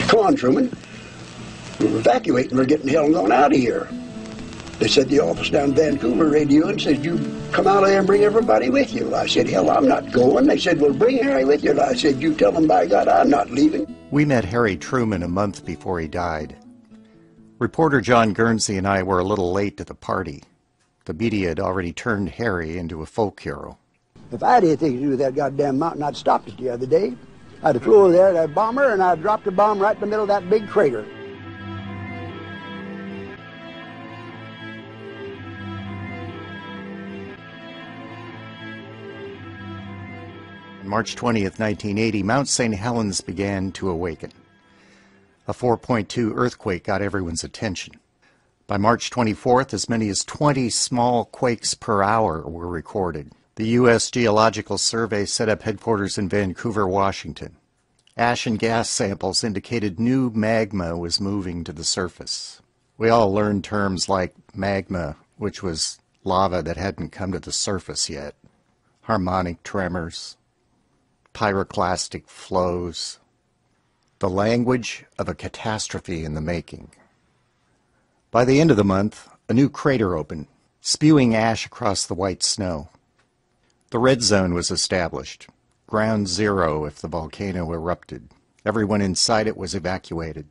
Come on, Truman. We're evacuating. We're getting the hell on out of here. They said the office down in Vancouver radio and said, you come out of there and bring everybody with you. I said, hell, I'm not going. They said, well, bring Harry with you. And I said, you tell them, by God, I'm not leaving. We met Harry Truman a month before he died. Reporter John Guernsey and I were a little late to the party. The media had already turned Harry into a folk hero. If I had anything to do with that goddamn mountain, I'd stopped it the other day. I'd have flew over there, that bomber, and I'd dropped a bomb right in the middle of that big crater. On March 20th, 1980, Mount Saint Helens began to awaken. A 4.2 earthquake got everyone's attention. By March 24th, as many as 20 small quakes per hour were recorded. The US Geological Survey set up headquarters in Vancouver, Washington. Ash and gas samples indicated new magma was moving to the surface. We all learned terms like magma, which was lava that hadn't come to the surface yet, harmonic tremors, pyroclastic flows, the language of a catastrophe in the making. By the end of the month, a new crater opened, spewing ash across the white snow. The red zone was established, ground zero if the volcano erupted. Everyone inside it was evacuated.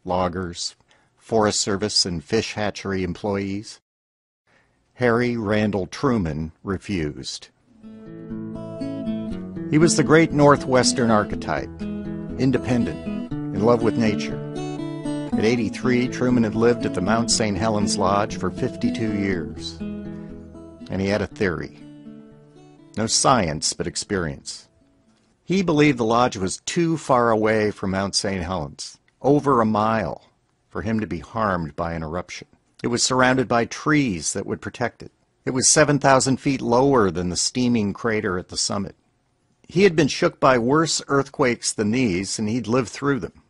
Loggers, Forest Service and fish hatchery employees. Harry Randall Truman refused. He was the great Northwestern archetype, independent, in love with nature. At 83, Truman had lived at the Mount Saint Helens Lodge for 52 years. And he had a theory. No science, but experience. He believed the lodge was too far away from Mount Saint Helens, over a mile, for him to be harmed by an eruption. It was surrounded by trees that would protect it. It was 7,000 feet lower than the steaming crater at the summit. He had been shook by worse earthquakes than these, and he'd lived through them.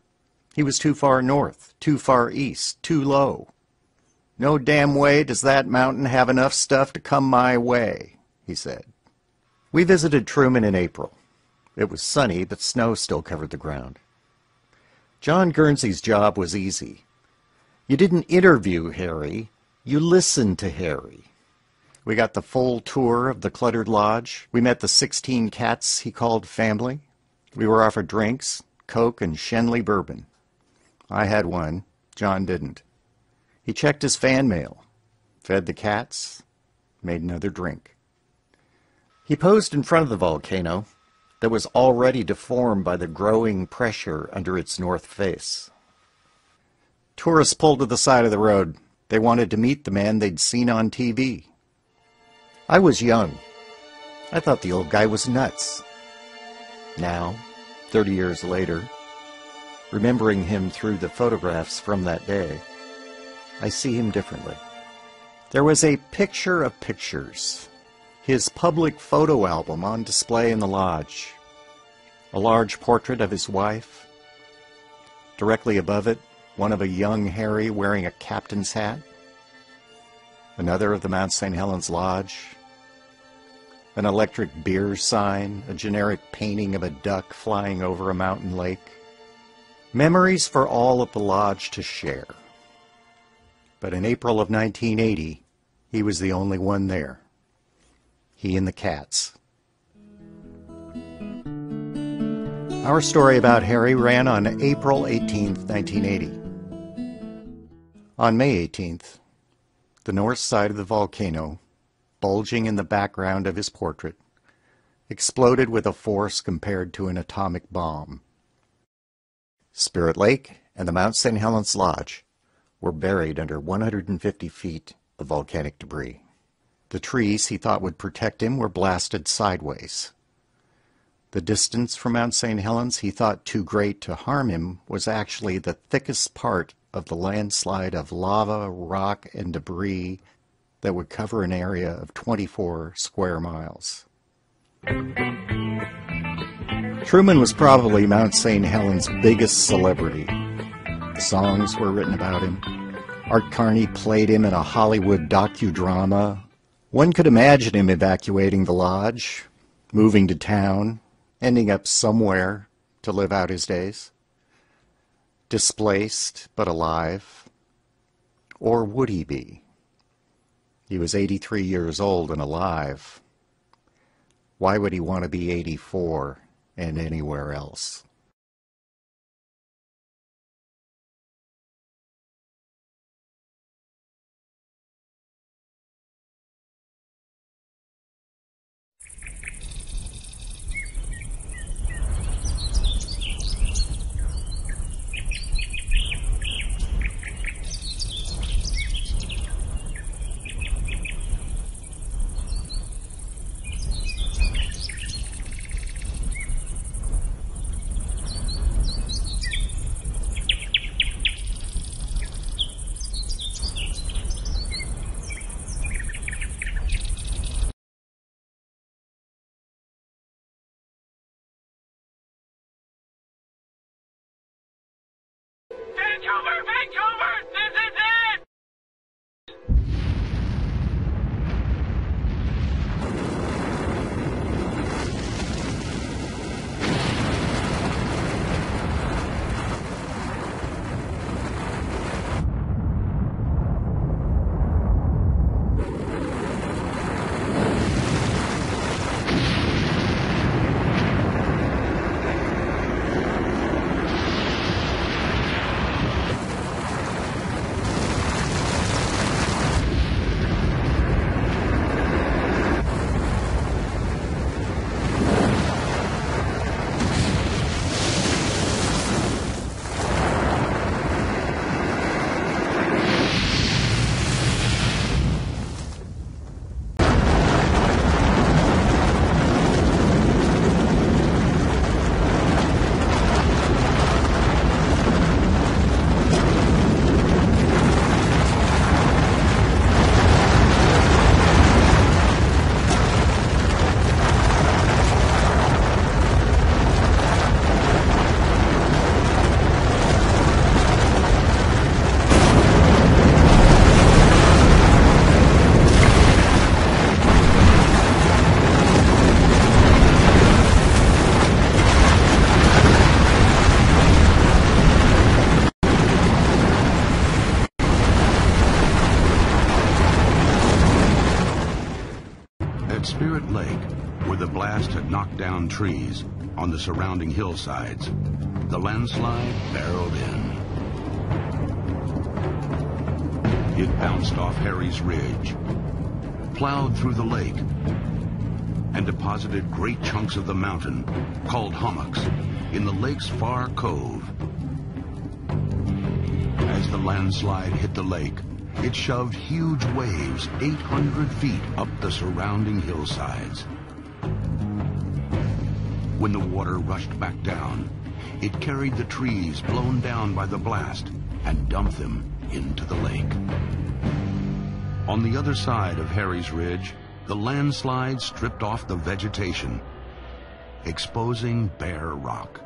He was too far north, too far east, too low. No damn way does that mountain have enough stuff to come my way, he said. We visited Truman in April. It was sunny, but snow still covered the ground. John Guernsey's job was easy. You didn't interview Harry, you listened to Harry. We got the full tour of the cluttered lodge. We met the 16 cats he called family. We were offered drinks, Coke and Shenley bourbon. I had one. John didn't. He checked his fan mail, fed the cats, made another drink. He posed in front of the volcano that was already deformed by the growing pressure under its north face. Tourists pulled to the side of the road. They wanted to meet the man they'd seen on TV. I was young. I thought the old guy was nuts. Now, 30 years later, remembering him through the photographs from that day, I see him differently. There was a picture of pictures, his public photo album on display in the lodge, a large portrait of his wife. Directly above it, one of a young Harry wearing a captain's hat, another of the Mount Saint Helens Lodge, an electric beer sign, a generic painting of a duck flying over a mountain lake. Memories for all at the lodge to share. But in April of 1980, he was the only one there. He and the cats. Our story about Harry ran on April 18th, 1980. On May 18th, the north side of the volcano, bulging in the background of his portrait, exploded with a force compared to an atomic bomb. Spirit Lake and the Mount Saint Helens Lodge were buried under 150 feet of volcanic debris. The trees he thought would protect him were blasted sideways. The distance from Mount Saint Helens he thought too great to harm him was actually the thickest part of the landslide of lava, rock, and debris that would cover an area of 24 square miles. Truman was probably Mount Saint Helens' biggest celebrity. Songs were written about him. Art Carney played him in a Hollywood docudrama. One could imagine him evacuating the lodge, moving to town, ending up somewhere to live out his days. displaced but alive? Or would he be? He was 83 years old and alive. Why would he want to be 84 and anywhere else? Vancouver! This is it! Spirit Lake, where the blast had knocked down trees on the surrounding hillsides, the landslide barreled in. It bounced off Harry's Ridge, plowed through the lake, and deposited great chunks of the mountain, called hummocks, in the lake's far cove. As the landslide hit the lake, it shoved huge waves 800 feet up the surrounding hillsides. When the water rushed back down, it carried the trees blown down by the blast and dumped them into the lake. On the other side of Harry's Ridge, the landslide stripped off the vegetation, exposing bare rock.